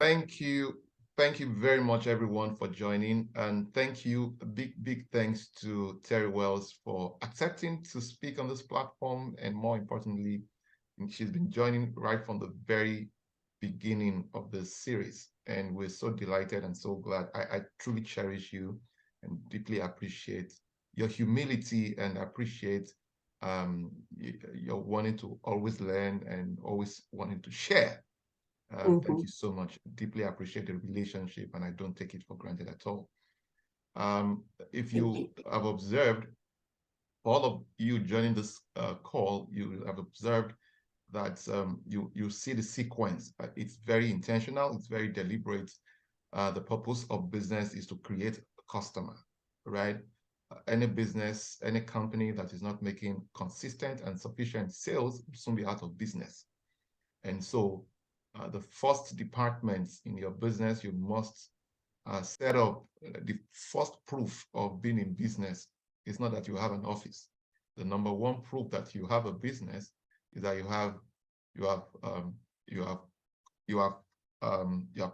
Thank you. Thank you very much, everyone, for joining. And thank you, a big thanks to Terry Wells for accepting to speak on this platform. And more importantly, she's been joining right from the very beginning of this series. And we're so delighted and so glad. I truly cherish you and deeply appreciate your humility and appreciate your wanting to always learn and always wanting to share. Thank you so much. Deeply appreciate the relationship, and I don't take it for granted at all. If you have observed, all of you joining this call, you have observed that you see the sequence. It's very intentional. It's very deliberate. The purpose of business is to create a customer, right? Any business, any company that is not making consistent and sufficient sales will soon be out of business. And so the first department in your business, you must set up. The first proof of being in business is not that you have an office. The number one proof that you have a business is that you have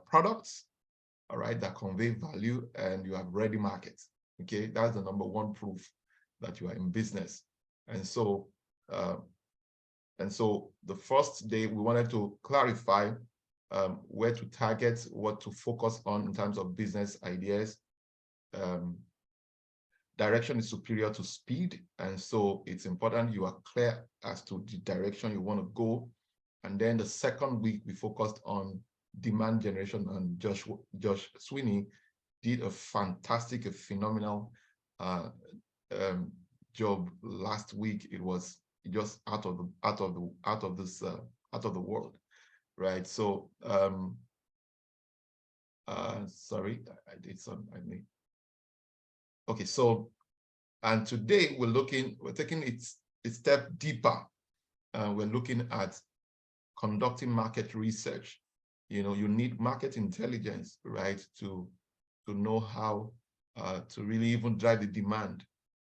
products, all right, that convey value, and you have ready markets. Okay, that's the number one proof that you are in business. And so the first day we wanted to clarify where to target, what to focus on in terms of business ideas. Direction is superior to speed, and so it's important you are clear as to the direction you want to go. And then the second week we focused on demand generation, and Josh Sweeney did a fantastic, a phenomenal job last week. It was just out of the world, right? So sorry, I did some. Okay, so and today we're taking it a step deeper. We're looking at conducting market research. You know, you need market intelligence, right, to know how to really even drive the demand.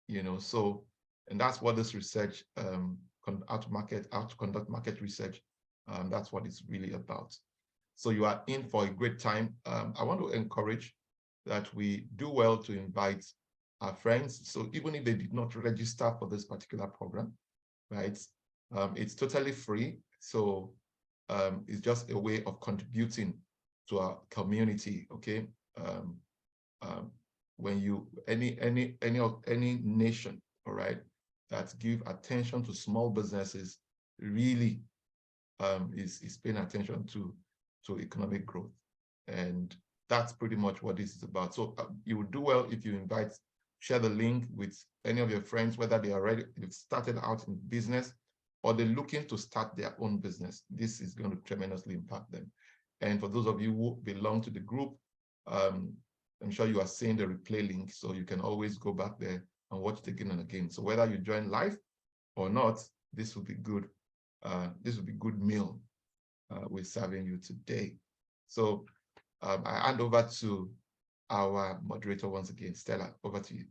You know, so and that's what this research, how to conduct market research, that's what it's really about. So you are in for a great time. I want to encourage that we do well to invite our friends. So even if they did not register for this particular program, right, it's totally free. So it's just a way of contributing to our community. Okay, when you any nation, all right, that give attention to small businesses really is paying attention to economic growth, and that's pretty much what this is about. So you would do well if you share the link with any of your friends, whether they've started out in business or they're looking to start their own business. This is going to tremendously impact them. And for those of you who belong to the group, I'm sure you are seeing the replay link, so you can always go back there and watch it again and again. So whether you join live or not, this will be good. This will be good meal we're serving you today. So I hand over to our moderator once again. Stella, over to you.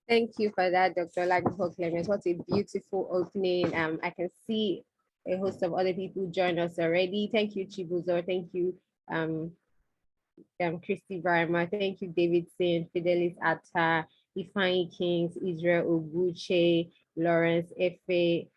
Thank you for that, Dr. Oladipupo Clement. What a beautiful opening. I can see a host of other people join us already. Thank you, Chibuzo. Thank you, Christy Brima. Thank you, David Sin, Fidelis Atta, Ifeanyi Kings, Israel Oguche, Lawrence Efe,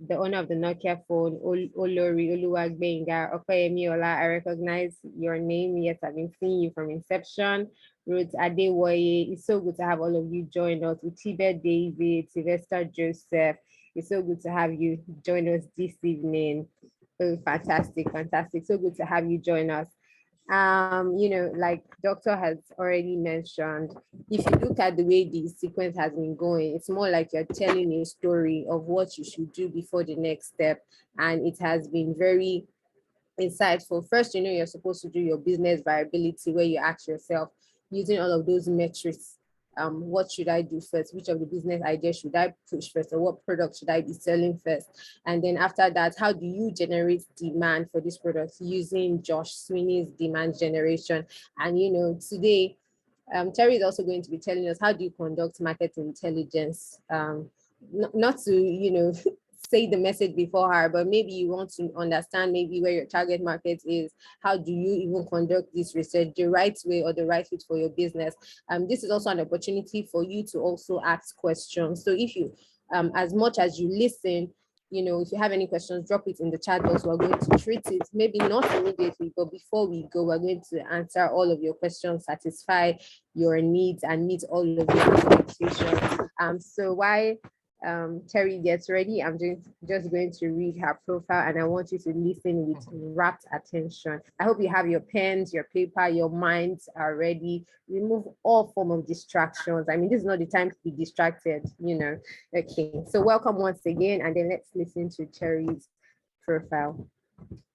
the owner of the Nokia phone, Olori Oluwagbenga, Okoyemi Ola. I recognize your name. Yes, I've been seeing you from inception. Ruth Adewoye. It's so good to have all of you join us. Utibe David, Sylvester Joseph. It's so good to have you join us this evening. Oh, fantastic. So good to have you join us. You know, like Doctor has already mentioned, if you look at the way the sequence has been going, it's more like you're telling a story of what you should do before the next step. And it has been very insightful. First, you know, you're supposed to do your business viability, where you ask yourself, using all of those metrics, what should I do first? Which of the business ideas should I push first? Or what product should I be selling first? And then after that, how do you generate demand for this product using Josh Sweeney's demand generation? And, you know, today, Terry is also going to be telling us how do you conduct market intelligence, not to, you know, say the message before her, but maybe you want to understand maybe where your target market is. How do you even conduct this research the right way or the right fit for your business? This is also an opportunity for you to also ask questions. So if you, as much as you listen, if you have any questions, drop it in the chat box. We're going to treat it, maybe not immediately, but before we go, we're going to answer all of your questions, satisfy your needs, and meet all of your expectations. So why Terry gets ready, I'm just going to read her profile, and I want you to listen with rapt attention. I hope you have your pens, your paper, your minds are ready. Remove all form of distractions. I mean, this is not the time to be distracted. Okay, so welcome once again, and then let's listen to Terry's profile.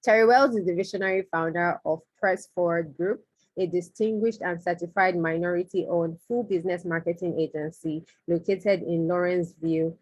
Terry Wells is the visionary founder of Press Forward Group, a distinguished and certified minority-owned full business marketing agency located in Lawrenceville.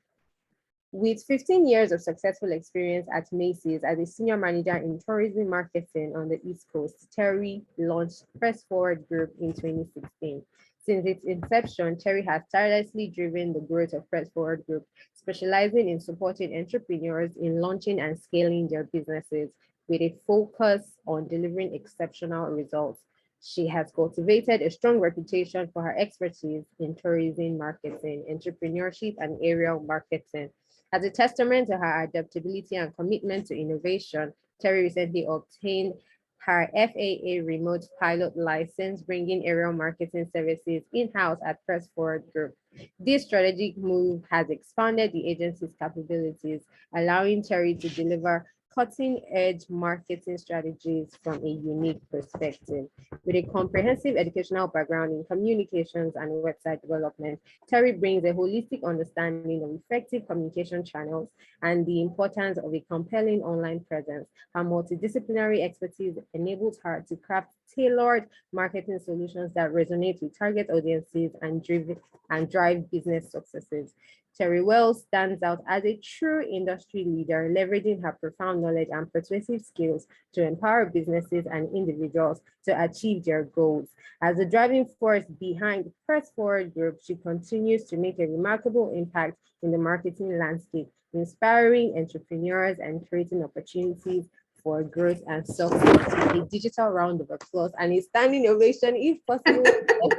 With 15 years of successful experience at Macy's as a senior manager in tourism marketing on the East Coast, Terry launched Press Forward Group in 2016. Since its inception, Terry has tirelessly driven the growth of Press Forward Group, specializing in supporting entrepreneurs in launching and scaling their businesses with a focus on delivering exceptional results. She has cultivated a strong reputation for her expertise in tourism marketing, entrepreneurship, and aerial marketing. As a testament to her adaptability and commitment to innovation, Terry recently obtained her FAA remote pilot license, bringing aerial marketing services in-house at Press Forward Group. This strategic move has expanded the agency's capabilities, allowing Terry to deliver cutting-edge marketing strategies from a unique perspective. With a comprehensive educational background in communications and website development, Terry brings a holistic understanding of effective communication channels and the importance of a compelling online presence. Her multidisciplinary expertise enables her to craft tailored marketing solutions that resonate with target audiences and drive business successes. Terry Wells stands out as a true industry leader, leveraging her profound knowledge and persuasive skills to empower businesses and individuals to achieve their goals. As the driving force behind Press Forward Group, she continues to make a remarkable impact in the marketing landscape, inspiring entrepreneurs and creating opportunities for growth and success. A digital round of applause and a standing ovation, if possible.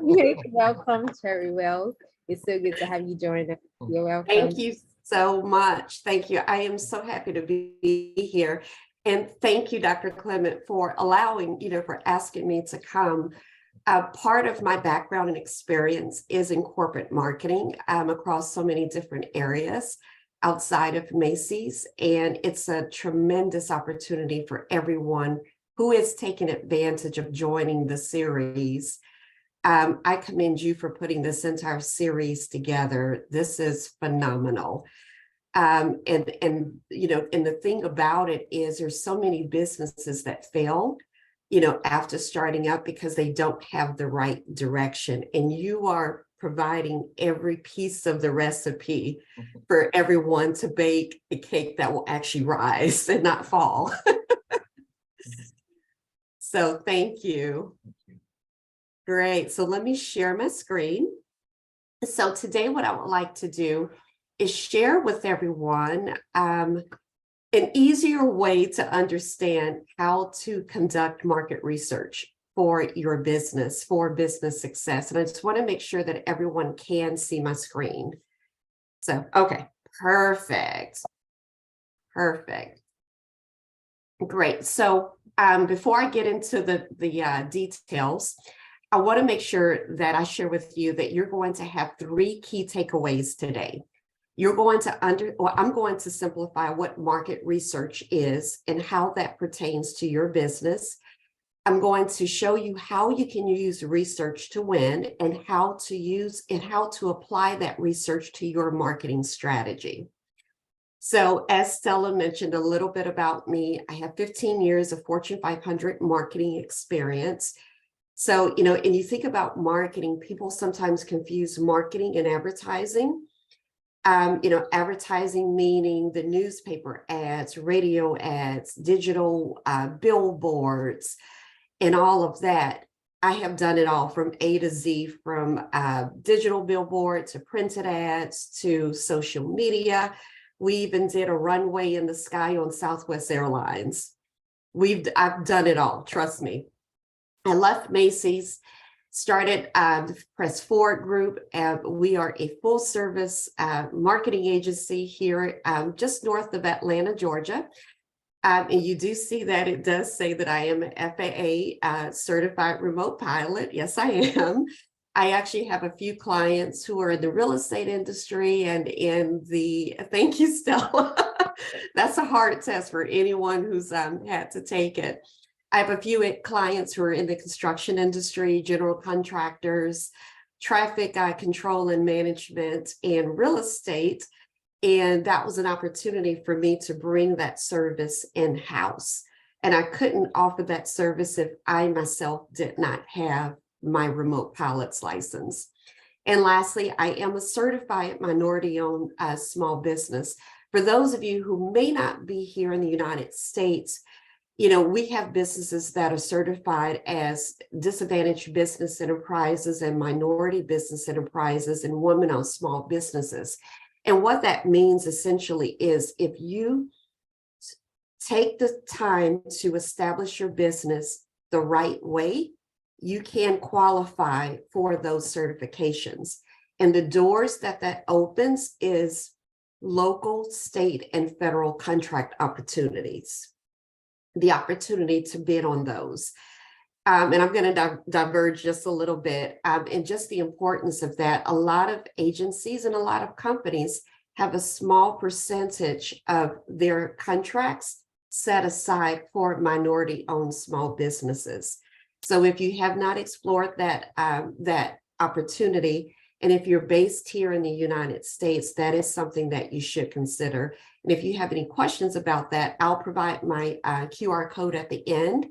Let's welcome Terry Wells. It's so good to have you join us. You're welcome. Thank you so much. Thank you. I am so happy to be here. And thank you, Dr. Clement, for allowing, for asking me to come. Part of my background and experience is in corporate marketing across so many different areas outside of Macy's. And it's a tremendous opportunity for everyone who is taking advantage of joining the series. I commend you for putting this entire series together. This is phenomenal. And the thing about it is there's so many businesses that fail, after starting out because they don't have the right direction. And you are providing every piece of the recipe for everyone to bake a cake that will actually rise and not fall. So thank you. Great. So let me share my screen. So today what I would like to do is share with everyone an easier way to understand how to conduct market research for your business, for business success. And I just want to make sure that everyone can see my screen. So, okay, perfect. Perfect. Great. So before I get into the details, I want to make sure that I share with you that you're going to have 3 key takeaways today. You're going to I'm going to simplify what market research is and how that pertains to your business. I'm going to show you how you can use research to win and how to apply that research to your marketing strategy. So as Stella mentioned a little bit about me, I have 15 years of Fortune 500 marketing experience. So, and you think about marketing, people sometimes confuse marketing and advertising. Advertising meaning the newspaper ads, radio ads, digital billboards, and all of that. I have done it all from A to Z, from digital billboard to printed ads to social media. We even did a runway in the sky on Southwest Airlines. I've done it all, trust me. I left Macy's, started the Press Forward Group. We are a full service marketing agency here just north of Atlanta, Georgia. And you do see that it does say that I am an FAA certified remote pilot. Yes, I am. I actually have a few clients who are in the real estate industry and in the, thank you, Stella. That's a hard test for anyone who's had to take it. I have a few clients who are in the construction industry, general contractors, traffic control and management, and real estate. And that was an opportunity for me to bring that service in-house. And I couldn't offer that service if I myself did not have my remote pilot's license. And lastly, I am a certified minority-owned small business. For those of you who may not be here in the United States, you know, we have businesses that are certified as disadvantaged business enterprises and minority business enterprises and women-owned small businesses. And what that means essentially is if you take the time to establish your business the right way, you can qualify for those certifications. And the doors that opens is local, state, and federal contract opportunities. The opportunity to bid on those. And I'm going to diverge just a little bit and just the importance of that. A lot of agencies and a lot of companies have a small percentage of their contracts set aside for minority-owned small businesses. So if you have not explored that, that opportunity, and if you're based here in the United States, that is something that you should consider. And if you have any questions about that, I'll provide my QR code at the end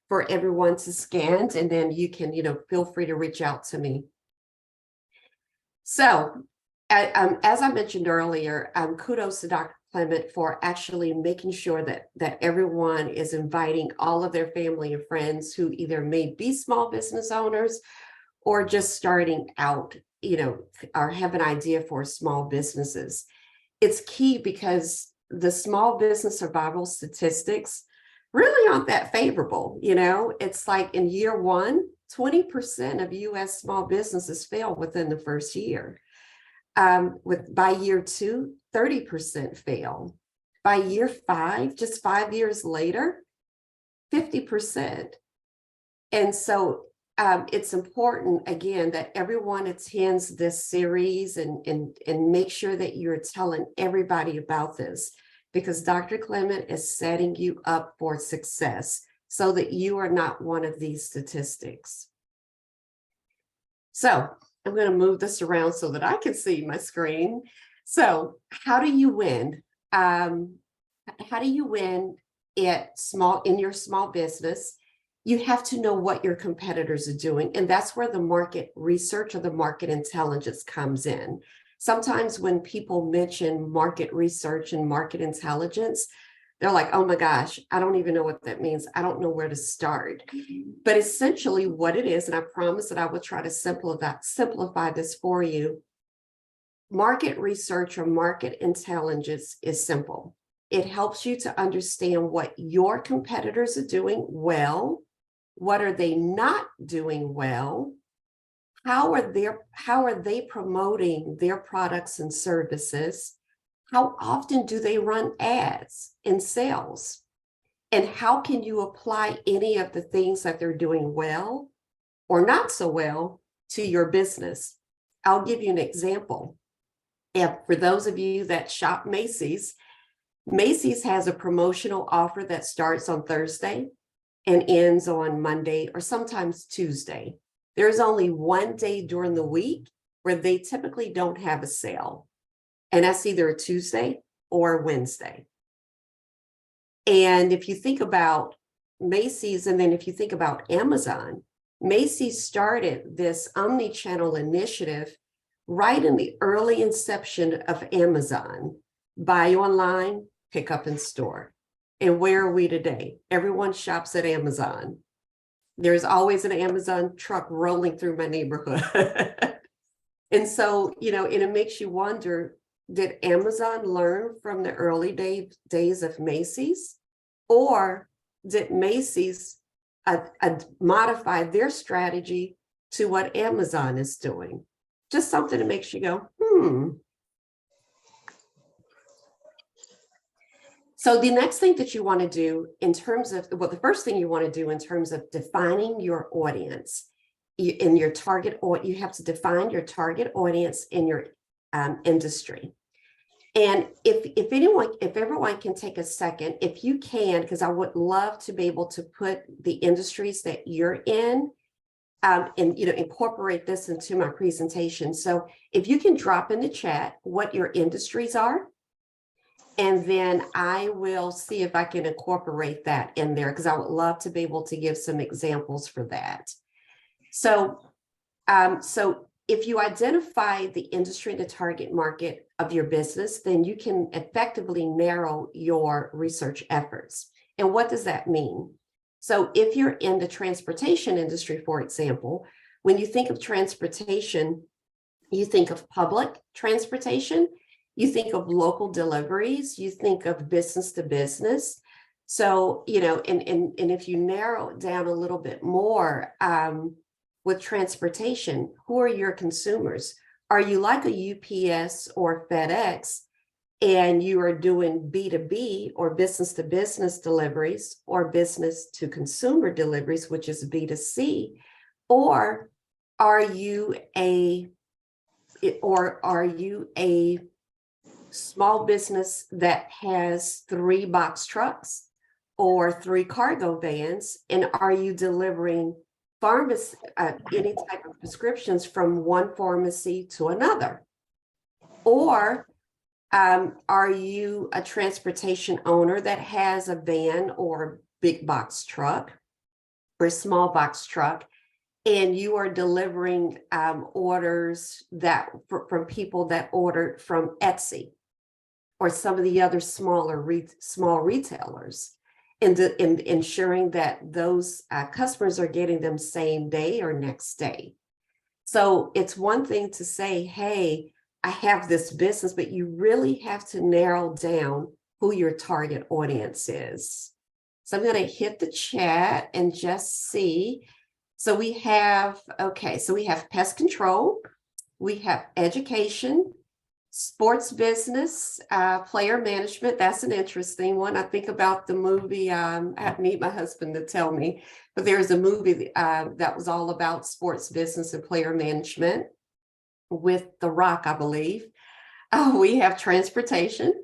for everyone to scan, and then you can, feel free to reach out to me. So, as I mentioned earlier, kudos to Dr. Clement for actually making sure that everyone is inviting all of their family and friends who either may be small business owners or just starting out, or have an idea for small businesses. It's key because the small business survival statistics really aren't that favorable. It's like in year one, 20% of US small businesses fail within the first year. By year two, 30% fail. By year five, just 5 years later, 50%. And so it's important, again, that everyone attends this series and make sure that you're telling everybody about this, because Dr. Clement is setting you up for success so that you are not one of these statistics. So I'm going to move this around so that I can see my screen. So how do you win? How do you win in your small business? You have to know what your competitors are doing. And that's where the market research or the market intelligence comes in. Sometimes when people mention market research and market intelligence, they're like, oh my gosh, I don't even know what that means. I don't know where to start. But essentially what it is, and I promise that I will try to simplify this for you. Market research or market intelligence is simple. It helps you to understand what your competitors are doing well. What are they not doing well? How are they promoting their products and services? How often do they run ads and sales? And how can you apply any of the things that they're doing well or not so well to your business? I'll give you an example. For those of you that shop Macy's, Macy's has a promotional offer that starts on Thursday and ends on Monday or sometimes Tuesday. There's only one day during the week where they typically don't have a sale. And that's either a Tuesday or a Wednesday. And if you think about Macy's, and then if you think about Amazon, Macy's started this omni-channel initiative right in the early inception of Amazon. Buy online, pick up in store. And where are we today? Everyone shops at Amazon. There's always an Amazon truck rolling through my neighborhood. And so, and it makes you wonder, did Amazon learn from the early days of Macy's? Or did Macy's modify their strategy to what Amazon is doing? Just something that makes you go, So the next thing that you want to do in terms of, well, the first thing you want to do in terms of defining your audience in your target, or you have to define your target audience in your industry. And if everyone can take a second, if you can, because I would love to be able to put the industries that you're in and incorporate this into my presentation. So if you can drop in the chat what your industries are, and then I will see if I can incorporate that in there, because I would love to be able to give some examples for that. So, if you identify the industry and the target market of your business, then you can effectively narrow your research efforts. And what does that mean? So if you're in the transportation industry, for example, when you think of transportation, you think of public transportation, you think of local deliveries, you think of business to business. So, and if you narrow it down a little bit more, with transportation, who are your consumers? Are you like a UPS or FedEx and you are doing B2B or business to business deliveries or business to consumer deliveries, which is B2C? Or are you a small business that has 3 box trucks or 3 cargo vans, and are you delivering pharmacy, any type of prescriptions from one pharmacy to another? Or are you a transportation owner that has a van or big box truck or small box truck, and you are delivering orders that from people that ordered from Etsy or some of the other small retailers, and ensuring that those customers are getting them same day or next day. So it's one thing to say, hey, I have this business, but you really have to narrow down who your target audience is. So I'm going to hit the chat and just see. So we have pest control, we have education, sports business, player management. That's an interesting one. I think about the movie, I have to meet my husband to tell me, but there's a movie that was all about sports business and player management with The Rock, I believe. We have transportation,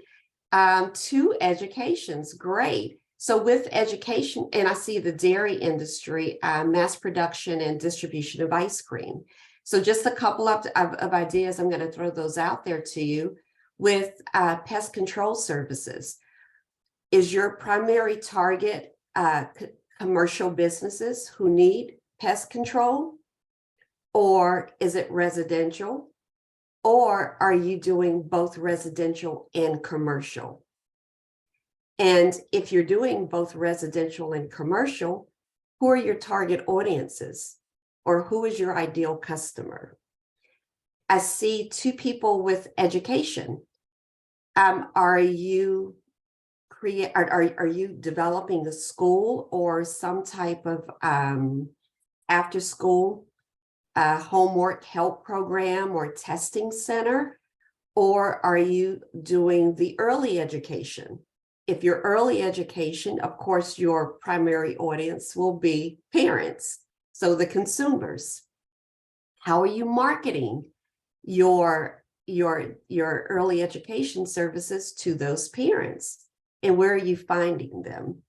2 educations, great. So with education, and I see the dairy industry, mass production and distribution of ice cream. So just a couple of ideas, I'm going to throw those out there to you. With pest control services, is your primary target commercial businesses who need pest control? Or is it residential? Or are you doing both residential and commercial? And if you're doing both residential and commercial, who are your target audiences? Or who is your ideal customer? I see 2 people with education. Are you developing a school or some type of after school homework help program or testing center? Or are you doing the early education? If you're early education, of course, your primary audience will be parents. So the consumers. How are you marketing your early education services to those parents? And where are you finding them?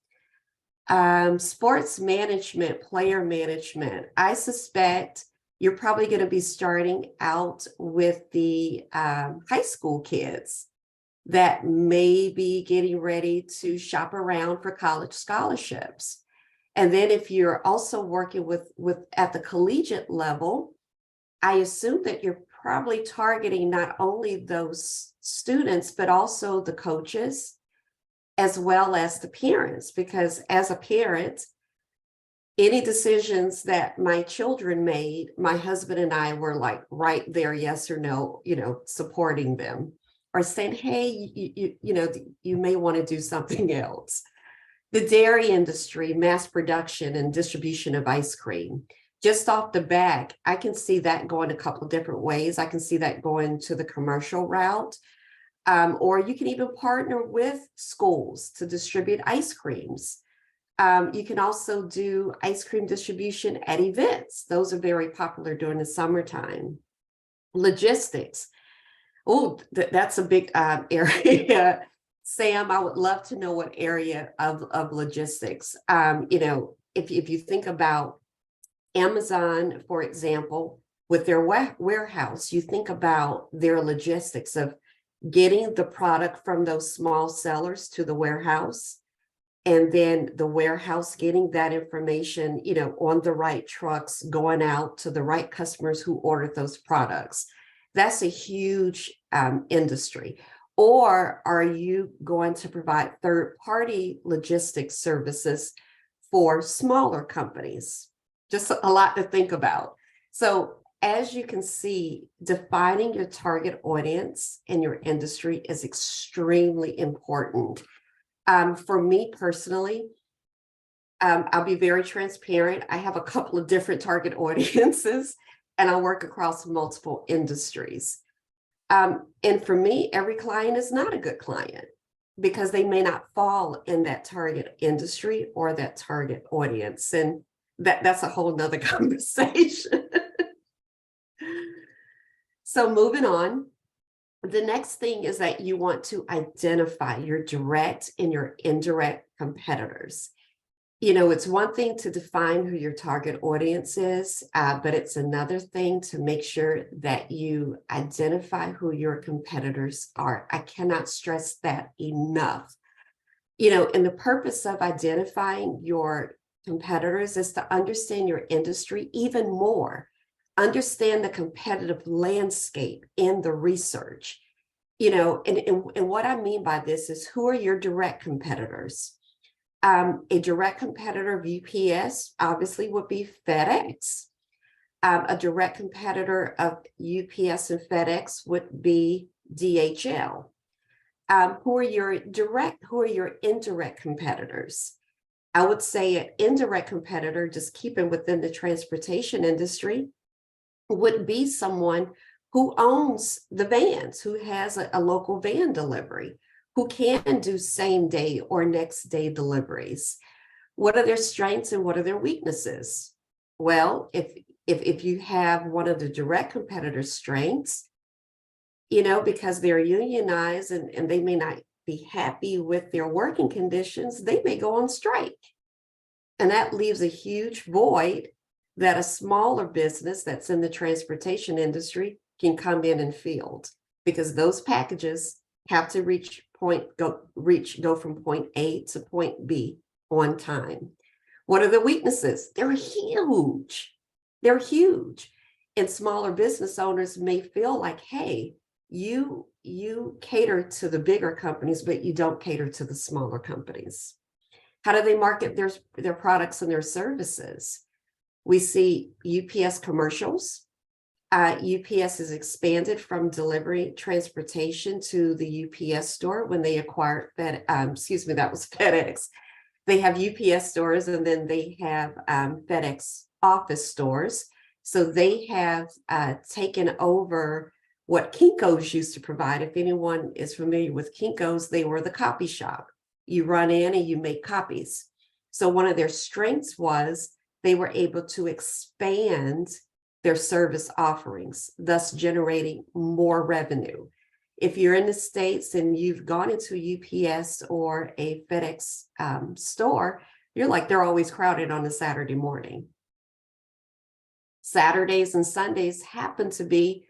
Sports management, player management. I suspect you're probably going to be starting out with the high school kids that may be getting ready to shop around for college scholarships. And then if you're also working with at the collegiate level, I assume that you're probably targeting not only those students, but also the coaches, as well as the parents, because as a parent, any decisions that my children made, my husband and I were like right there, yes or no, supporting them. are saying, hey, you may want to do something else. The dairy industry, mass production and distribution of ice cream. Just off the bat, I can see that going a couple of different ways. I can see that going to the commercial route, or you can even partner with schools to distribute ice creams. You can also do ice cream distribution at events. Those are very popular during the summertime. Logistics. Oh, that's a big area. Sam, I would love to know what area of logistics. If you think about Amazon, for example, with their warehouse, you think about their logistics of getting the product from those small sellers to the warehouse, and then the warehouse getting that information, on the right trucks, going out to the right customers who ordered those products. That's a huge industry. Or are you going to provide third-party logistics services for smaller companies? Just a lot to think about. So as you can see, defining your target audience in your industry is extremely important. For me personally, I'll be very transparent. I have a couple of different target audiences, and I work across multiple industries. And for me, every client is not a good client because they may not fall in that target industry or that target audience. And that's a whole nother conversation. So moving on, the next thing is that you want to identify your direct and your indirect competitors. It's one thing to define who your target audience is, but it's another thing to make sure that you identify who your competitors are. I cannot stress that enough. And the purpose of identifying your competitors is to understand your industry even more, understand the competitive landscape in the research. And what I mean by this is, who are your direct competitors? A direct competitor of UPS obviously would be FedEx. A direct competitor of UPS and FedEx would be DHL. Who are your indirect competitors? I would say an indirect competitor, just keeping within the transportation industry, would be someone who owns the vans, who has a local van delivery, who can do same day or next day deliveries. What are their strengths and what are their weaknesses? Well, if you have one of the direct competitors' strengths, because they're unionized and they may not be happy with their working conditions, they may go on strike. And that leaves a huge void that a smaller business that's in the transportation industry can come in and fill, because those packages have to go from point A to point B on time. What are the weaknesses? They're huge. They're huge. And smaller business owners may feel like, hey, you cater to the bigger companies, but you don't cater to the smaller companies. How do they market their products and their services? We see UPS commercials. UPS has expanded from delivery transportation to the UPS store when they acquired that was FedEx. They have UPS stores, and then they have FedEx office stores. So they have taken over what Kinko's used to provide. If anyone is familiar with Kinko's, they were the copy shop. You run in and you make copies. So one of their strengths was they were able to expand their service offerings, thus generating more revenue. If you're in the States and you've gone into UPS or a FedEx store, you're like, they're always crowded on a Saturday morning. Saturdays and Sundays happen to be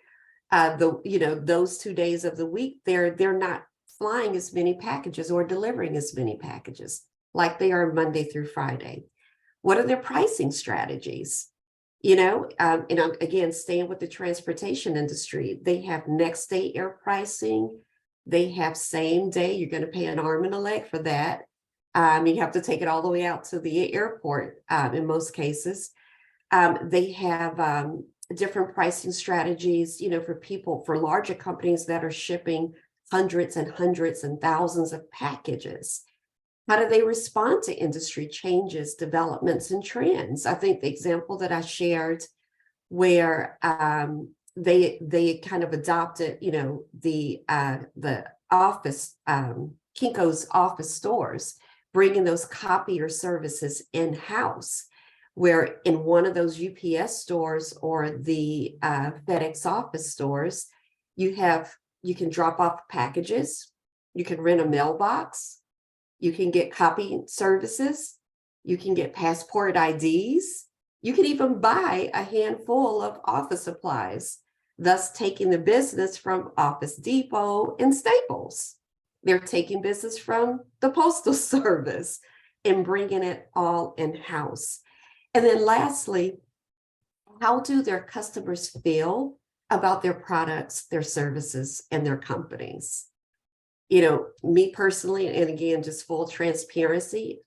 those 2 days of the week. They're not flying as many packages or delivering as many packages like they are Monday through Friday. What are their pricing strategies? Again, staying with the transportation industry, they have next day air pricing. They have same day. You're going to pay an arm and a leg for that. You have to take it all the way out to the airport in most cases. They have different pricing strategies, for larger companies that are shipping hundreds and hundreds and thousands of packages? How do they respond to industry changes, developments, and trends? I think the example that I shared where they kind of adopted, the office, Kinko's office stores, bringing those copier services in-house, where in one of those UPS stores or the FedEx office stores, you can drop off packages, you can rent a mailbox, you can get copy services, you can get passport IDs, you can even buy a handful of office supplies, thus taking the business from Office Depot and Staples. They're taking business from the Postal Service and bringing it all in-house. And then lastly, how do their customers feel about their products, their services, and their companies? Me personally, and again, just full transparency,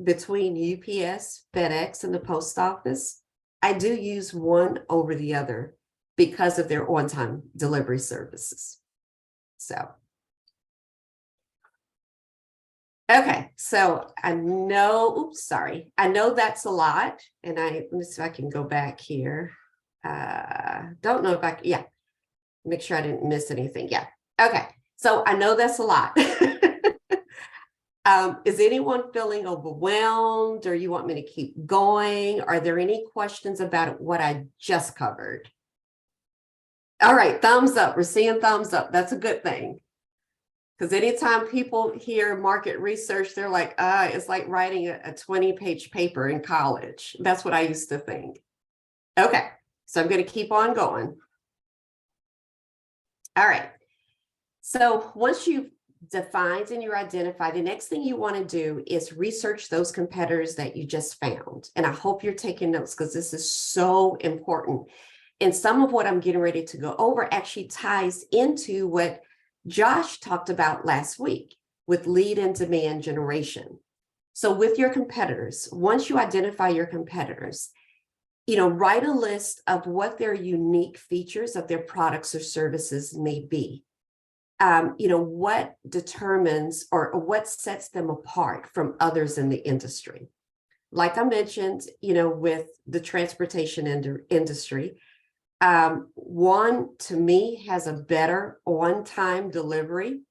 between UPS, FedEx, and the post office, I do use one over the other because of their on-time delivery services. So, okay, so I know that's a lot. And let me see if I can go back here. Don't know if make sure I didn't miss anything. Yeah, okay. So I know that's a lot. Is anyone feeling overwhelmed, or you want me to keep going? Are there any questions about what I just covered? All right, thumbs up. We're seeing thumbs up. That's a good thing. Because anytime people hear market research, they're like, it's like writing a 20-page paper in college. That's what I used to think. Okay, so I'm going to keep on going. All right. So once you've defined and you identify, the next thing you want to do is research those competitors that you just found. And I hope you're taking notes because this is so important. And some of what I'm getting ready to go over actually ties into what Josh talked about last week with lead and demand generation. So with your competitors, once you identify your competitors, write a list of what their unique features of their products or services may be. What determines or what sets them apart from others in the industry. Like I mentioned, with the transportation industry, one, to me, has a better on-time delivery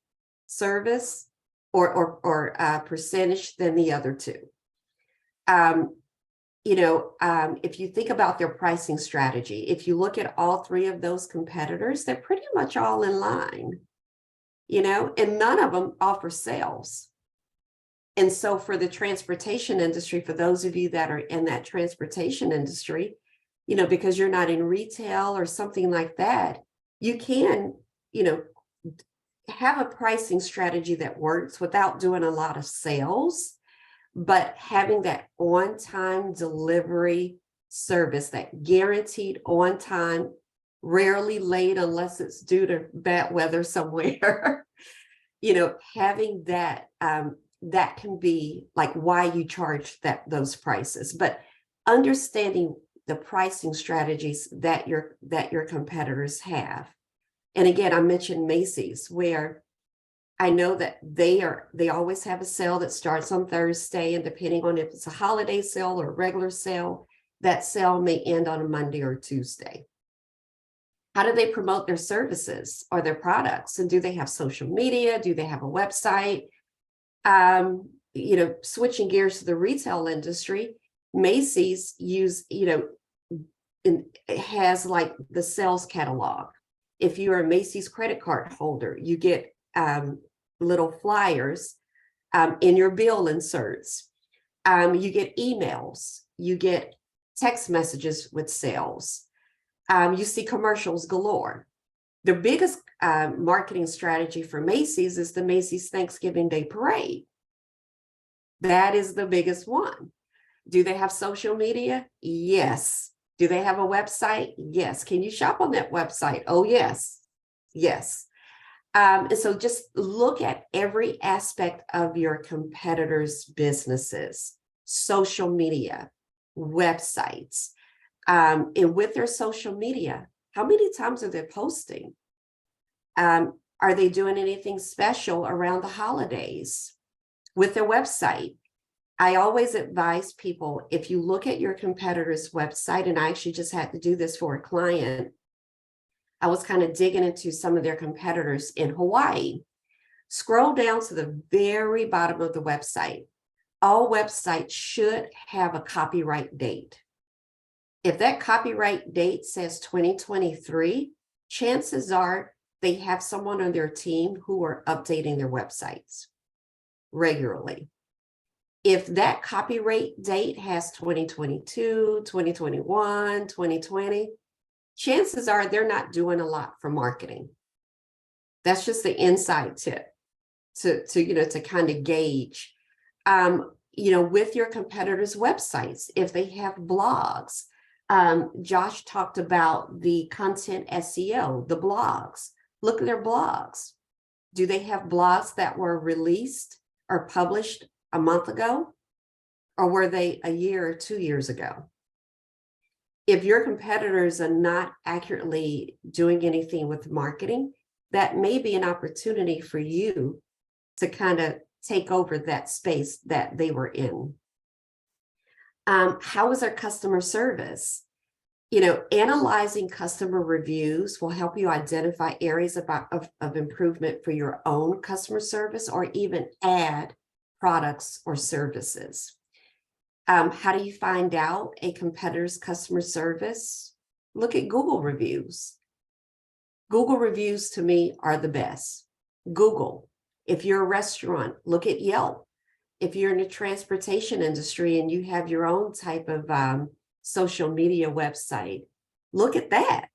service or percentage than the other two. If you think about their pricing strategy, if you look at all three of those competitors, they're pretty much all in line. And none of them offer sales. And so for the transportation industry, for those of you that are in that transportation industry, because you're not in retail or something like that, you can, have a pricing strategy that works without doing a lot of sales, but having that on-time delivery service, that guaranteed on time, rarely late unless it's due to bad weather somewhere. Having that, that can be like why you charge those prices. But understanding the pricing strategies that your competitors have. And again, I mentioned Macy's, where I know that they always have a sale that starts on Thursday, and depending on if it's a holiday sale or a regular sale, that sale may end on a Monday or Tuesday. How do they promote their services or their products? And do they have social media? Do they have a website? Switching gears to the retail industry, Macy's has like the sales catalog. If you're a Macy's credit card holder, you get little flyers in your bill inserts. You get emails, you get text messages with sales. You see commercials galore. The biggest marketing strategy for Macy's is the Macy's Thanksgiving Day Parade. That is the biggest one. Do they have social media? Yes. Do they have a website? Yes. Can you shop on that website? Oh, yes. Yes. And so just look at every aspect of your competitors' businesses, social media, websites. And with their social media, how many times are they posting? Are they doing anything special around the holidays with their website? I always advise people, if you look at your competitor's website, and I actually just had to do this for a client, I was kind of digging into some of their competitors in Hawaii. Scroll down to the very bottom of the website. All websites should have a copyright date. If that copyright date says 2023, chances are they have someone on their team who are updating their websites regularly. If that copyright date has 2022, 2021, 2020, chances are they're not doing a lot for marketing. That's just the inside tip to kind of gauge, with your competitors' websites, if they have blogs. Josh talked about the content SEO, the blogs. Look at their blogs. Do they have blogs that were released or published a month ago? Or were they a year or 2 years ago? If your competitors are not accurately doing anything with marketing, that may be an opportunity for you to kind of take over that space that they were in. How is our customer service? Analyzing customer reviews will help you identify areas of improvement for your own customer service, or even add products or services. How do you find out a competitor's customer service? Look at Google reviews. Google reviews to me are the best. Google. If you're a restaurant, look at Yelp. If you're in the transportation industry and you have your own type of social media website, look at that.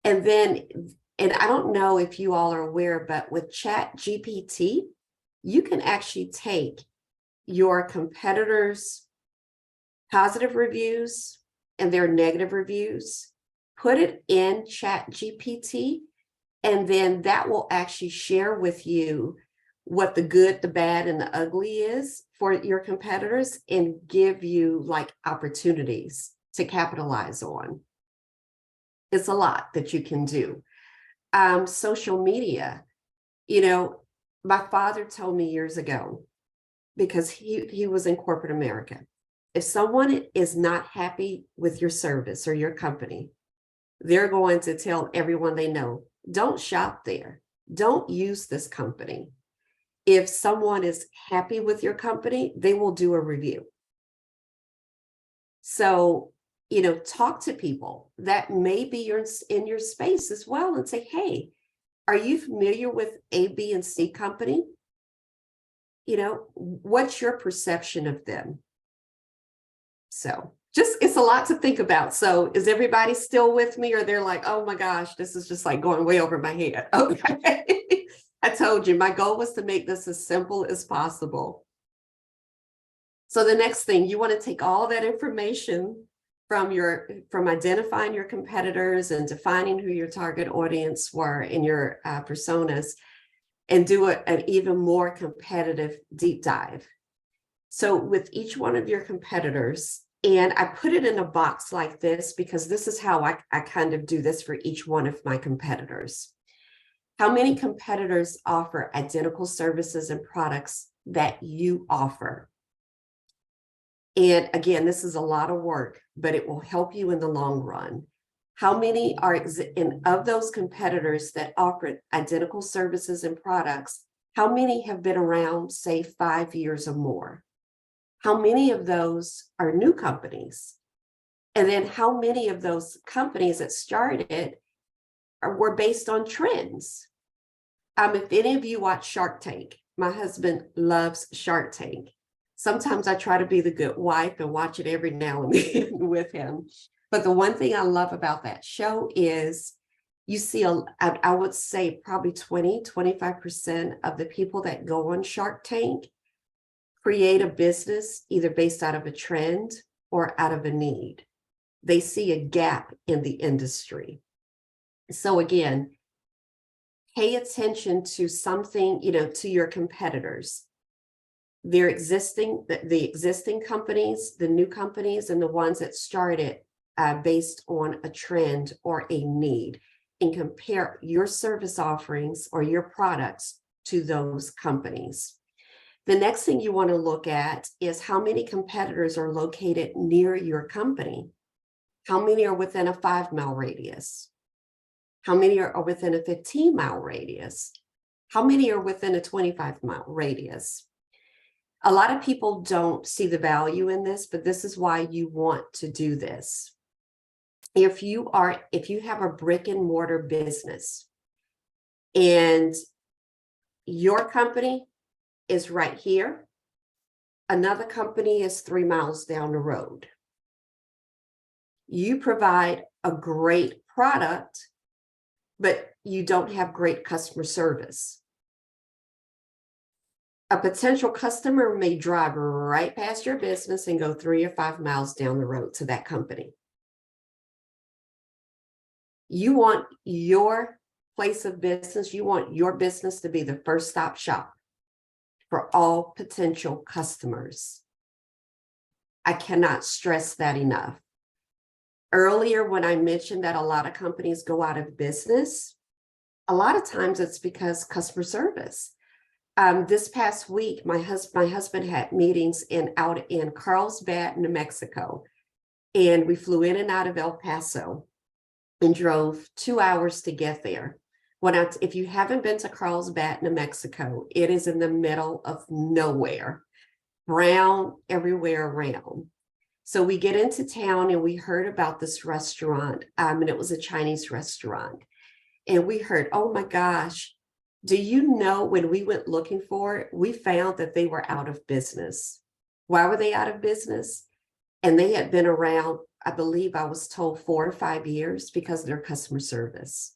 And I don't know if you all are aware, but with ChatGPT, you can actually take your competitors' positive reviews and their negative reviews, put it in ChatGPT, and then that will actually share with you what the good, the bad, and the ugly is for your competitors, and give you like opportunities to capitalize on. It's a lot that you can do. Social media, my father told me years ago, because he was in corporate America, if someone is not happy with your service or your company, they're going to tell everyone they know, don't shop there. Don't use this company. If someone is happy with your company, they will do a review. So, talk to people that may be in your space as well and say, hey, are you familiar with A, B, and C company? What's your perception of them? So it's a lot to think about. So is everybody still with me, or they're like, oh my gosh, this is just like going way over my head? Okay. I told you my goal was to make this as simple as possible. So the next thing, you want to take all that information from identifying your competitors and defining who your target audience were in your personas, and do an even more competitive deep dive. So with each one of your competitors, and I put it in a box like this because this is how I kind of do this for each one of my competitors. How many competitors offer identical services and products that you offer? And again, this is a lot of work, but it will help you in the long run. How many are of those competitors that offer identical services and products? How many have been around, say, 5 years or more? How many of those are new companies? And then how many of those companies that started were based on trends? If any of you watch Shark Tank, my husband loves Shark Tank. Sometimes I try to be the good wife and watch it every now and then with him. But the one thing I love about that show is you see, I would say probably 25% of the people that go on Shark Tank create a business either based out of a trend or out of a need. They see a gap in the industry. So again, pay attention to something, to your competitors. The existing companies, the new companies, and the ones that started based on a trend or a need. and compare your service offerings or your products to those companies. The next thing you want to look at is how many competitors are located near your company. How many are within a 5-mile radius? How many are within a 15-mile radius? How many are within a 25-mile radius? A lot of people don't see the value in this, but this is why you want to do this. If you have a brick and mortar business and your company is right here, another company is 3 miles down the road. You provide a great product, but you don't have great customer service. A potential customer may drive right past your business and go 3 or 5 miles down the road to that company. You want your place of business, you want your business to be the first stop shop for all potential customers. I cannot stress that enough. Earlier, when I mentioned that a lot of companies go out of business, a lot of times it's because customer service. This past week, my husband had meetings out in Carlsbad, New Mexico, and we flew in and out of El Paso and drove 2 hours to get there. If you haven't been to Carlsbad, New Mexico, it is in the middle of nowhere, brown everywhere around. So we get into town and we heard about this restaurant, and it was a Chinese restaurant. And we heard, oh my gosh, do you know when we went looking for it, we found that they were out of business. Why were they out of business? And they had been around, I believe I was told 4 or 5 years because of their customer service.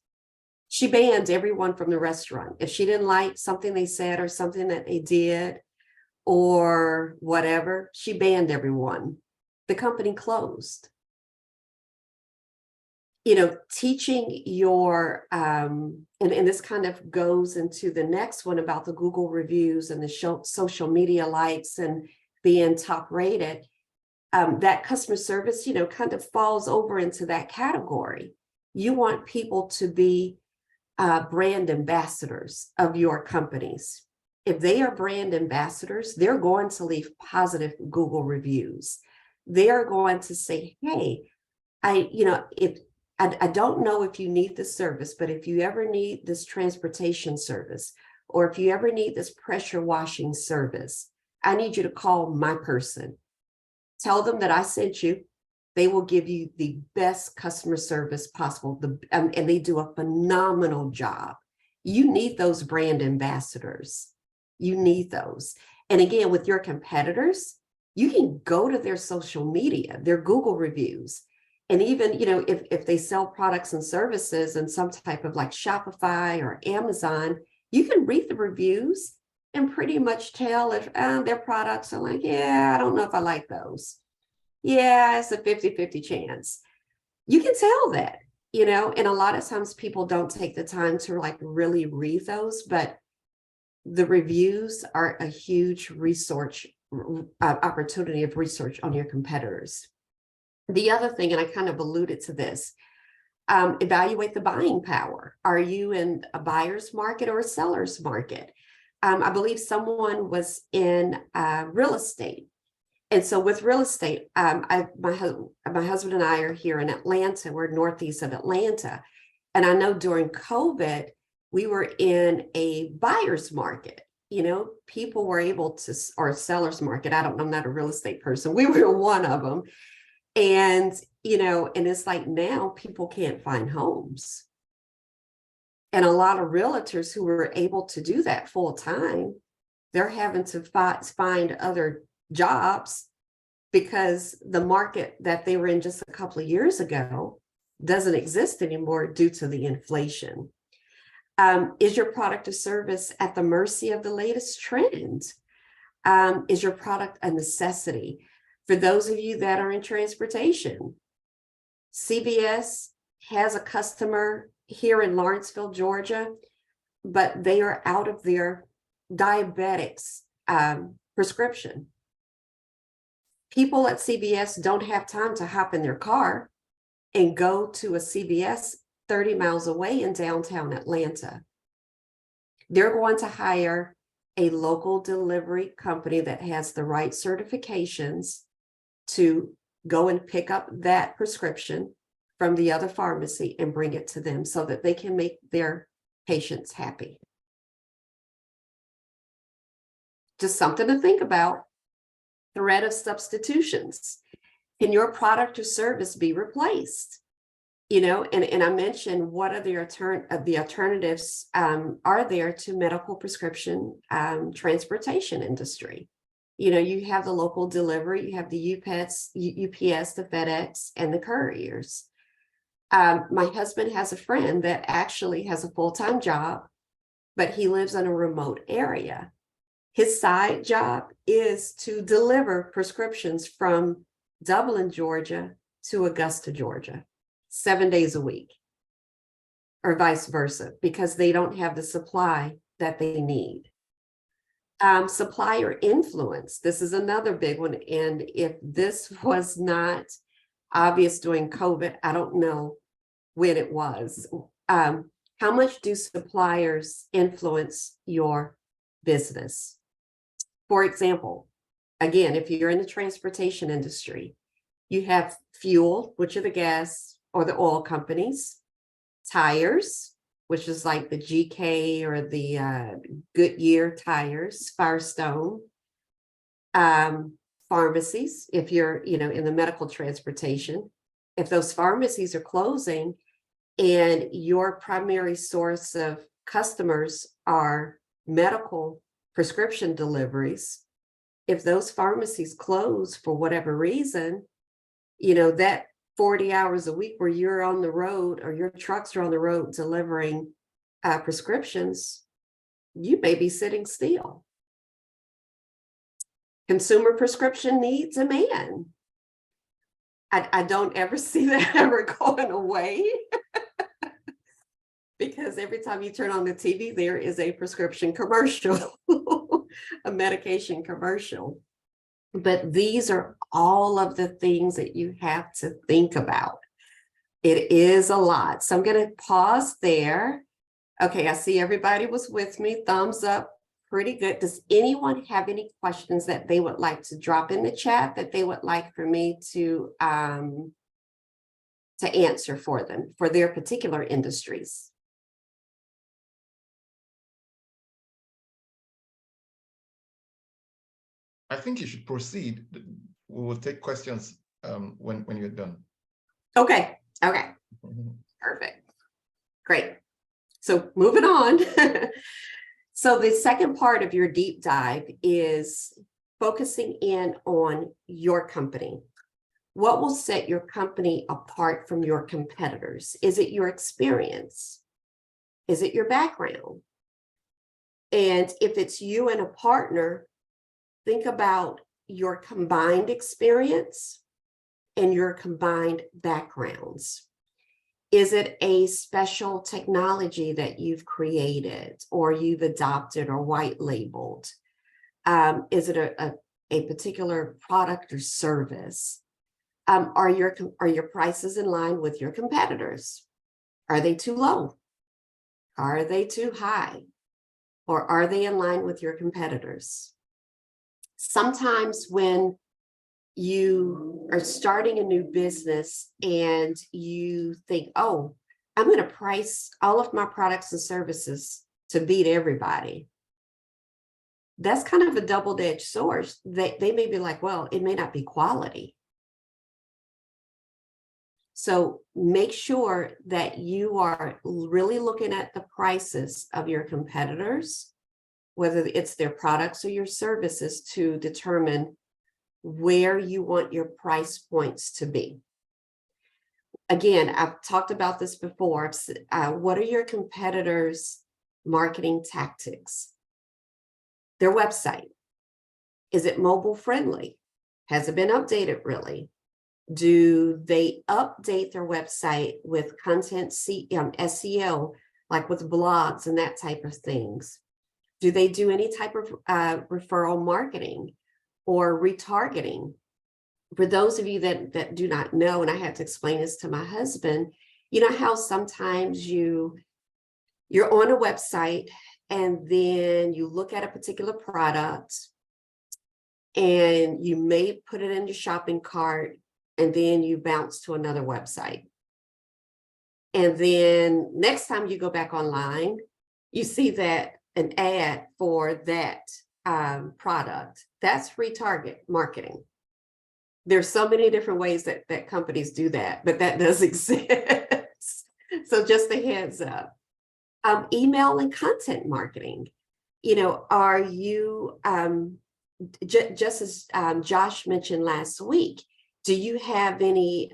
She banned everyone from the restaurant. If she didn't like something they said or something that they did or whatever, she banned everyone. The company closed. You know, teaching your, and this kind of goes into the next one about the Google reviews and the social media likes and being top rated. That customer service, you know, kind of falls over into that category. You want people to be brand ambassadors of your companies. If they are brand ambassadors, they're going to leave positive Google reviews. They are going to say, hey, I don't know if you need this service, but if you ever need this transportation service, or if you ever need this pressure washing service, I need you to call my person. Tell them that I sent you. They will give you the best customer service possible, and they do a phenomenal job. You need those brand ambassadors. You need those. And again, with your competitors, you can go to their social media, their Google reviews. And even, you know, if they sell products and services in some type of like Shopify or Amazon, you can read the reviews and pretty much tell if their products are like, yeah, I don't know if I like those. Yeah, it's a 50-50 chance. You can tell that, you know, and a lot of times people don't take the time to like really read those, but the reviews are a huge research opportunity of research on your competitors. The other thing, and I kind of alluded to this, evaluate the buying power. Are you in a buyer's market or a seller's market? I believe someone was in real estate. And so with real estate, my husband and I are here in Atlanta. We're northeast of Atlanta. And I know during COVID, we were in a buyer's market. You know, people were able to, or a seller's market. I don't know, I'm not a real estate person. We were one of them. And, you know, and it's like now people can't find homes. And a lot of realtors who were able to do that full time, they're having to find other jobs because the market that they were in just a couple of years ago doesn't exist anymore due to the inflation. Is your product or service at the mercy of the latest trend? Is your product a necessity? For those of you that are in transportation, CVS has a customer here in Lawrenceville, Georgia, but they are out of their diabetics prescription. People at CVS don't have time to hop in their car and go to a CVS 30 miles away in downtown Atlanta. They're going to hire a local delivery company that has the right certifications to go and pick up that prescription from the other pharmacy and bring it to them so that they can make their patients happy. Just something to think about. Threat of substitutions. Can your product or service be replaced? You know, and I mentioned what are the alternatives are there to medical prescription transportation industry. You know, you have the local delivery, you have the UPS, the FedEx, and the couriers. My husband has a friend that actually has a full-time job, but he lives in a remote area. His side job is to deliver prescriptions from Dublin, Georgia to Augusta, Georgia, 7 days a week, or vice versa, because they don't have the supply that they need. Supplier influence. This is another big one. And if this was not obvious during COVID, I don't know when it was. How much do suppliers influence your business? For example, again, if you're in the transportation industry, you have fuel, which are the gas or the oil companies, tires, which is like the GK or the Goodyear tires, Firestone, pharmacies, if you're, in the medical transportation. If those pharmacies are closing and your primary source of customers are medical prescription deliveries, if those pharmacies close for whatever reason, that 40 hours a week where you're on the road or your trucks are on the road delivering prescriptions, you may be sitting still. Consumer prescription needs a man. I don't ever see that ever going away because every time you turn on the TV, there is a prescription commercial, a medication commercial. But these are all of the things that you have to think about. It is a lot. So I'm going to pause there. Okay, I see everybody was with me. Thumbs up. Pretty good. Does anyone have any questions that they would like to drop in the chat that they would like for me to answer for them, for their particular industries? I think you should proceed. We will take questions when you're done. Okay. Perfect. Great. So moving on. So the second part of your deep dive is focusing in on your company. What will set your company apart from your competitors? Is it your experience? Is it your background? And if it's you and a partner, think about your combined experience and your combined backgrounds. Is it a special technology that you've created or you've adopted or white labeled? Is it a particular product or service? Are your prices in line with your competitors? Are they too low? Are they too high? Or are they in line with your competitors? Sometimes when you are starting a new business and you think, oh, I'm going to price all of my products and services to beat everybody. That's kind of a double-edged sword. They may be like, well, it may not be quality. So make sure that you are really looking at the prices of your competitors, whether it's their products or your services, to determine where you want your price points to be. Again, I've talked about this before. What are your competitors' marketing tactics? Their website. Is it mobile friendly? Has it been updated really? Do they update their website with content SEO, like with blogs and that type of things? Do they do any type of referral marketing or retargeting? For those of you that do not know, and I had to explain this to my husband, You know how sometimes you're on a website and then you look at a particular product and you may put it in your shopping cart and then you bounce to another website. And then next time you go back online, you see that an ad for that product. That's retarget marketing. There's so many different ways that companies do that, but that does exist. So just a heads up. Email and content marketing. You know, are you, just as Josh mentioned last week, do you have any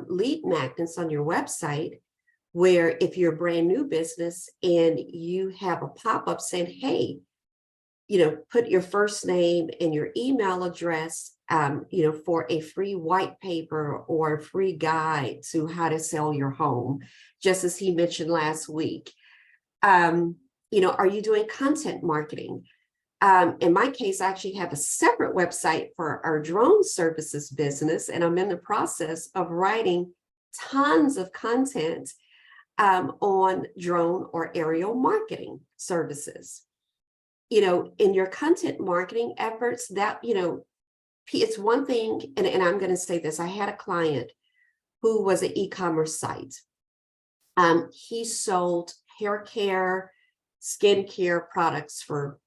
lead magnets on your website where if you're a brand new business and you have a pop-up saying, hey, you know, put your first name and your email address, you know, for a free white paper or a free guide to how to sell your home, just as he mentioned last week. You know, are you doing content marketing? In my case, I actually have a separate website for our drone services business, and I'm in the process of writing tons of content on drone or aerial marketing services. You know, in your content marketing efforts, that, you know, it's one thing, and I'm going to say this, I had a client who was an e-commerce site. He sold hair care, skincare products for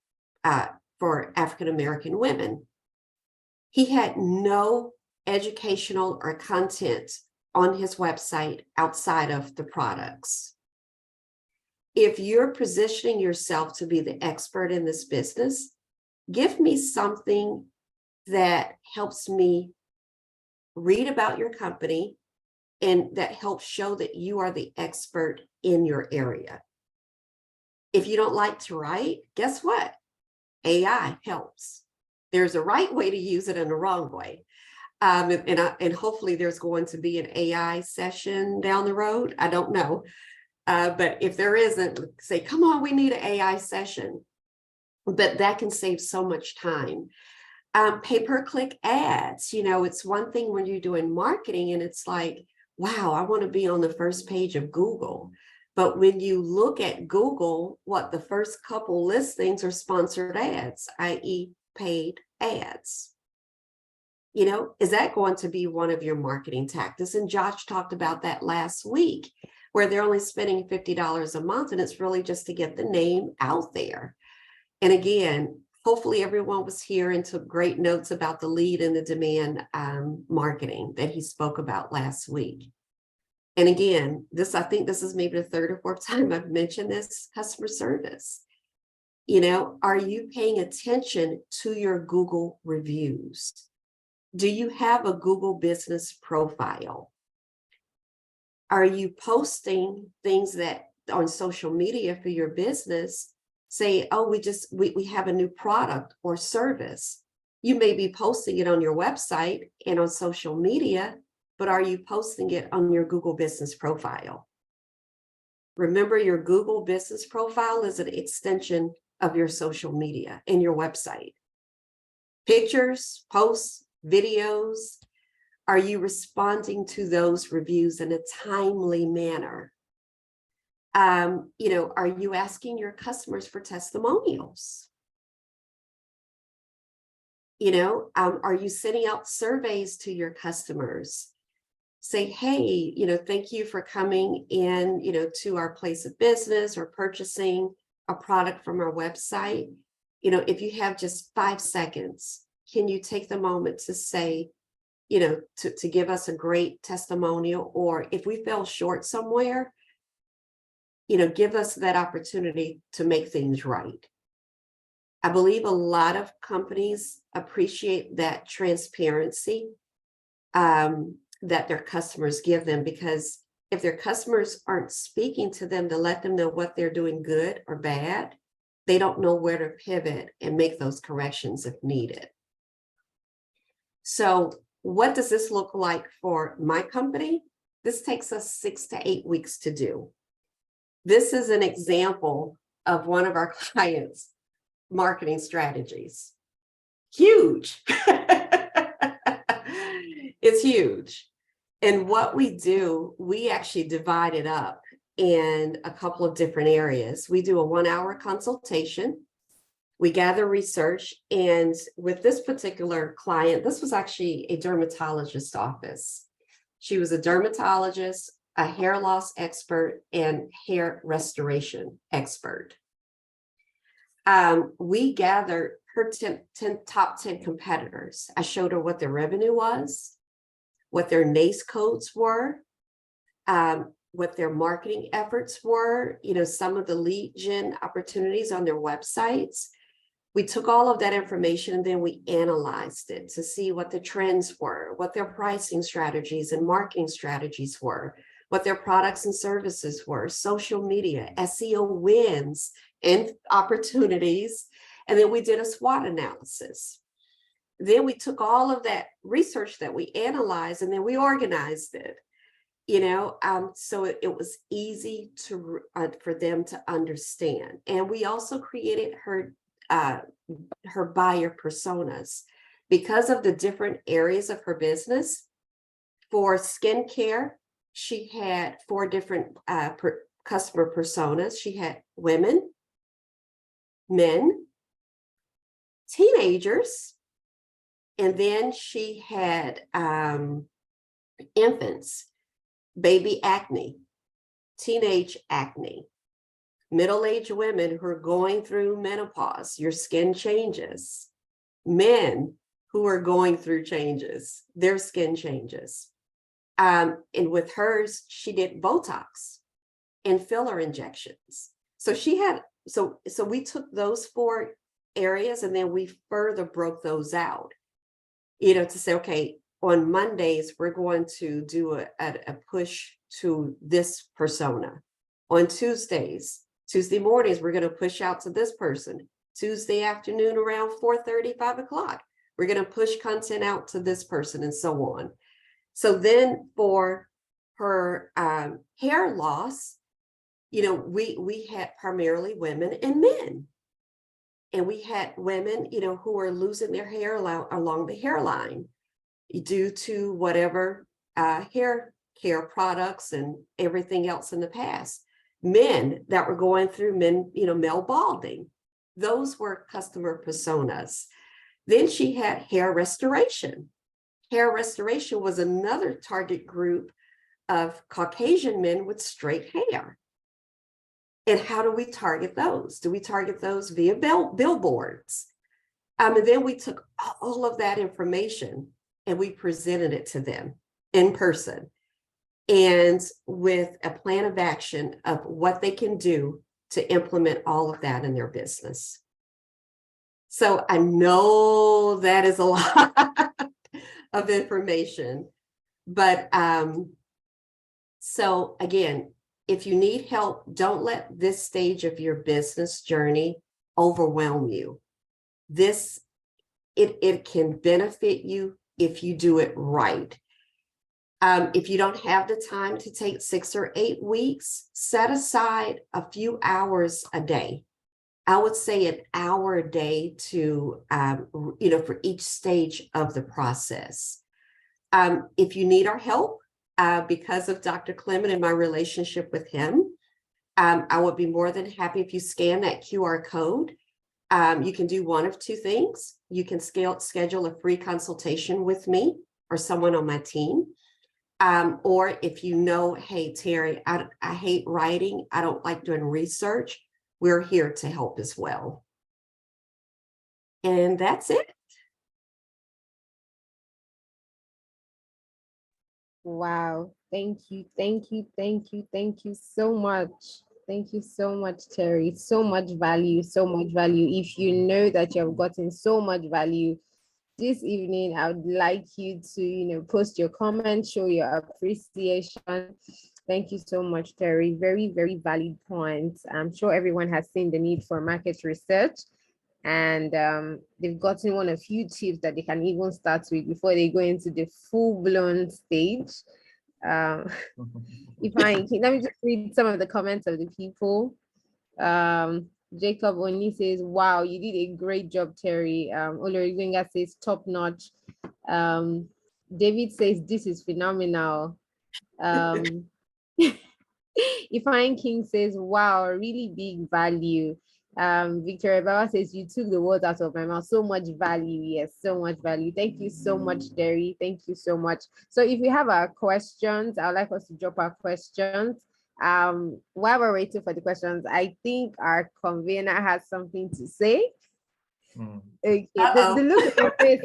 African-American women. He had no educational or content on his website outside of the products. If you're positioning yourself to be the expert in this business, give me something that helps me read about your company and that helps show that you are the expert in your area. If you don't like to write, guess what? AI helps. There's a right way to use it and a wrong way. And hopefully there's going to be an AI session down the road. I don't know. But if there isn't, say, come on, we need an AI session. But that can save so much time. Pay-per-click ads, you know, it's one thing when you're doing marketing and it's like, wow, I want to be on the first page of Google. But when you look at Google, what the first couple listings are sponsored ads, i.e. paid ads. You know, is that going to be one of your marketing tactics? And Josh talked about that last week, where they're only spending $50 a month, and it's really just to get the name out there. And again, hopefully everyone was here and took great notes about the lead and the demand marketing that he spoke about last week. And again, I think this is maybe the third or fourth time I've mentioned this, customer service. You know, are you paying attention to your Google reviews? Do you have a Google business profile? Are you posting things that on social media for your business? Say, oh, we have a new product or service. You may be posting it on your website and on social media, but are you posting it on your Google business profile? Remember, your Google business profile is an extension of your social media and your website. Pictures, posts, videos. Are you responding to those reviews in a timely manner? You know, are you asking your customers for testimonials? You know, are you sending out surveys to your customers? Say, hey, you know, thank you for coming in, you know, to our place of business or purchasing a product from our website. You know, if you have just 5 seconds, can you take the moment to say, you know, to give us a great testimonial, or if we fell short somewhere, you know, give us that opportunity to make things right. I believe a lot of companies appreciate that transparency that their customers give them, because if their customers aren't speaking to them to let them know what they're doing good or bad, they don't know where to pivot and make those corrections if needed. So what does this look like for my company? This takes us 6 to 8 weeks to do. This is an example of one of our clients' marketing strategies. Huge. It's huge. And what we do, we actually divide it up in a couple of different areas. We do a 1-hour consultation. We gather research. And with this particular client, this was actually a dermatologist office. She was a dermatologist, a hair loss expert, and hair restoration expert. We gathered her top 10 competitors. I showed her what their revenue was, what their NACE codes were, what their marketing efforts were, some of the lead gen opportunities on their websites. We took all of that information and then we analyzed it to see what the trends were, what their pricing strategies and marketing strategies were, what their products and services were, social media, SEO wins and opportunities. And then we did a SWOT analysis. Then we took all of that research that we analyzed and then we organized it, so it was easy for them to understand. And we also created her buyer personas because of the different areas of her business. For skincare, she had 4 different customer personas. She had women, men, teenagers, and then she had infants, baby acne, teenage acne, middle-aged women who are going through menopause, your skin changes, men who are going through changes, their skin changes. And with hers, she did Botox and filler injections. So we took those 4 areas and then we further broke those out, to say, okay, on Mondays, we're going to do a push to this persona. On Tuesday mornings, we're going to push out to this person. Tuesday afternoon around 4:30, 5 o'clock, we're going to push content out to this person and so on. So then for her hair loss, we had primarily women and men. And we had women, who are losing their hair along the hairline due to whatever hair care products and everything else in the past. Men that were going through male balding. Those were customer personas. Then she had hair restoration. Hair restoration was another target group of Caucasian men with straight hair. And how do we target those? Do we target those via billboards? And then we took all of that information and we presented it to them in person and with a plan of action of what they can do to implement all of that in their business. So I know that is a lot of information, but so again, if you need help, don't let this stage of your business journey overwhelm you. It can benefit you if you do it right. If you don't have the time to take 6 or 8 weeks, set aside a few hours a day. I would say an hour a day to, for each stage of the process. If you need our help, because of Dr. Clement and my relationship with him, I would be more than happy if you scan that QR code. You can do one of 2 things. You can schedule a free consultation with me or someone on my team. Or if hey, Terry, I hate writing. I don't like doing research. We're here to help as well. And that's it. Wow. Thank you. Thank you. Thank you. Thank you so much. Thank you so much, Terry. So much value, so much value. If you know that you have gotten so much value this evening, I would like you to, post your comments, show your appreciation. Thank you so much, Terry. Very, very valid points. I'm sure everyone has seen the need for market research, and they've gotten one of few tips that they can even start with before they go into the full-blown stage. Let me just read some of the comments of the people. Jacob Oni says, wow, you did a great job, Terry. Olorigunga says top notch. David says this is phenomenal. Ifeanyi King says, wow, really big value. Victoria Baba says, you took the words out of my mouth. So much value. Yes, so much value. Thank you so much, Derry. Thank you so much. So if we have our questions, I would like us to drop our questions. While we're waiting for the questions, I think our convener has something to say. Okay, the look at your face,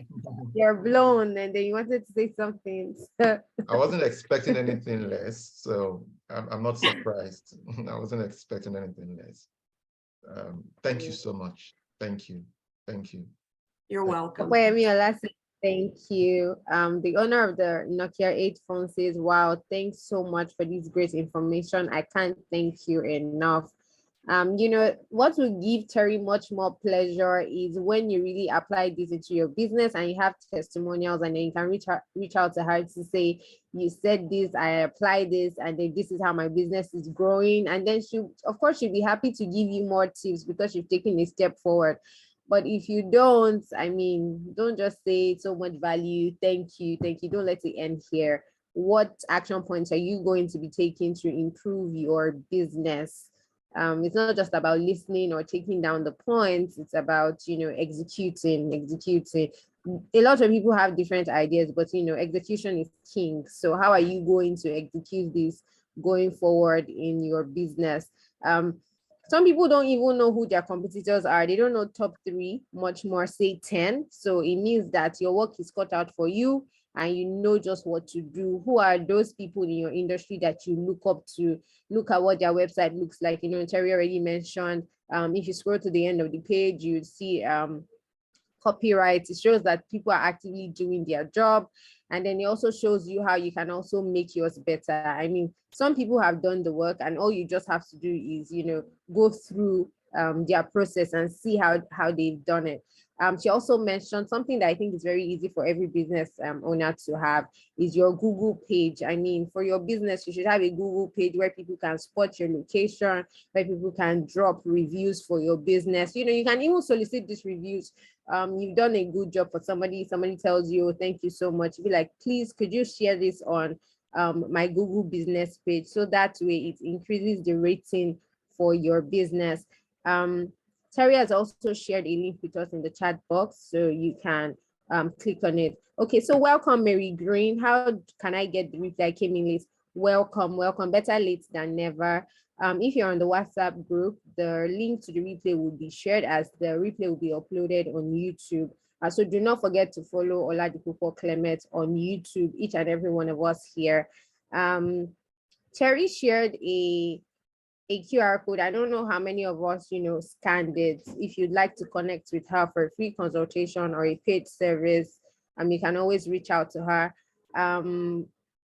you're blown, and then you wanted to say something. I wasn't expecting anything less, so I'm not surprised. I wasn't expecting anything less. Thank you so much. Thank you. Thank you. You're welcome. Thank you. The owner of the Nokia 8 phone says, wow, thanks so much for this great information. I can't thank you enough. You know, what will give Terry much more pleasure is when you really apply this into your business and you have testimonials, and then you can reach out to her to say, you said this, I apply this, and then this is how my business is growing. And then of course, she'll be happy to give you more tips because you've taken a step forward. But if you don't, I mean, don't just say so much value. Thank you. Don't let it end here. What action points are you going to be taking to improve your business? It's not just about listening or taking down the points. It's about, you know, executing. A lot of people have different ideas, but, you know, execution is king. So how are you going to execute this going forward in your business? Some people don't even know who their competitors are. They don't know top 3, much more say 10. So it means that your work is cut out for you and you know just what to do. Who are those people in your industry that you look up to? Look at what their website looks like. You know, Terry already mentioned, if you scroll to the end of the page, you see copyright. It shows that people are actively doing their job. And then it also shows you how you can also make yours better. I mean, some people have done the work and all you just have to do is, you know, go through their process and see how they've done it. She also mentioned something that I think is very easy for every business owner to have is your Google page. I mean, for your business, you should have a Google page where people can spot your location, where people can drop reviews for your business. You know, you can even solicit these reviews. You've done a good job for somebody tells you, oh, thank you so much. Be like, please, could you share this on my Google business page? So that way it increases the rating for your business. Terry has also shared a link with us in the chat box, so you can click on it. Okay, so welcome, Mary Green. How can I get the replay? I came in late. Welcome. Better late than never. If you're on the WhatsApp group, the link to the replay will be shared as the replay will be uploaded on YouTube. So do not forget to follow Oladipupo Clement on YouTube, each and every one of us here. Terry shared a QR code. I don't know how many of us, you know, scanned it. If you'd like to connect with her for a free consultation or a paid service, you can always reach out to her.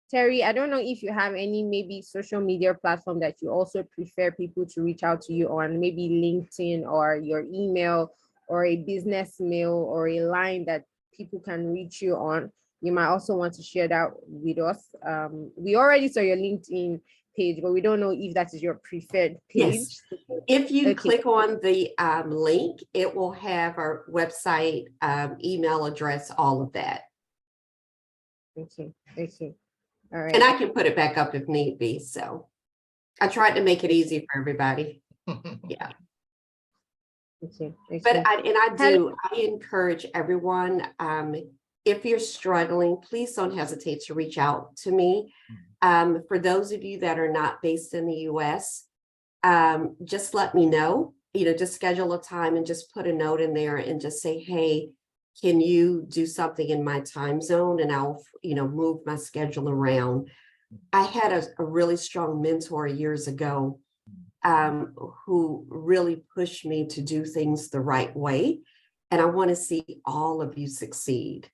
Terry, I don't know if you have any maybe social media platform that you also prefer people to reach out to you on, maybe LinkedIn or your email or a business mail or a line that people can reach you on. You might also want to share that with us. We already saw your LinkedIn page, but we don't know if that is your preferred page. Yes. If you click on the link, it will have our website, email address, all of that. Okay. All right. And I can put it back up if need be. So I tried to make it easy for everybody. Yeah. Okay. But I encourage everyone, if you're struggling, please don't hesitate to reach out to me. For those of you that are not based in the US, just let me know, you know, just schedule a time and just put a note in there and just say, hey, can you do something in my time zone? And I'll, you know, move my schedule around. I had a really strong mentor years ago who really pushed me to do things the right way. And I want to see all of you succeed.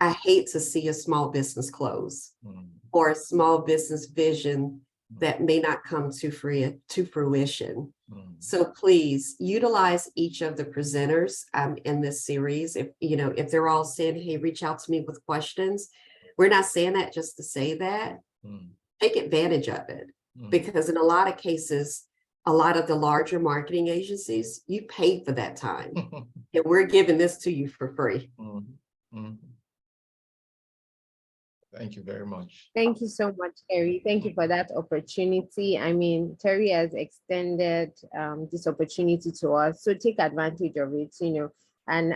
I hate to see a small business close or a small business vision that may not come to fruition. So please utilize each of the presenters in this series. If, you know, if they're all saying, hey, reach out to me with questions, we're not saying that just to say that. Take advantage of it, because in a lot of cases, a lot of the larger marketing agencies, you pay for that time. And we're giving this to you for free. Thank you very much. Thank you so much, Terry. Thank you for that opportunity. I mean, Terry has extended this opportunity to us, so take advantage of it, and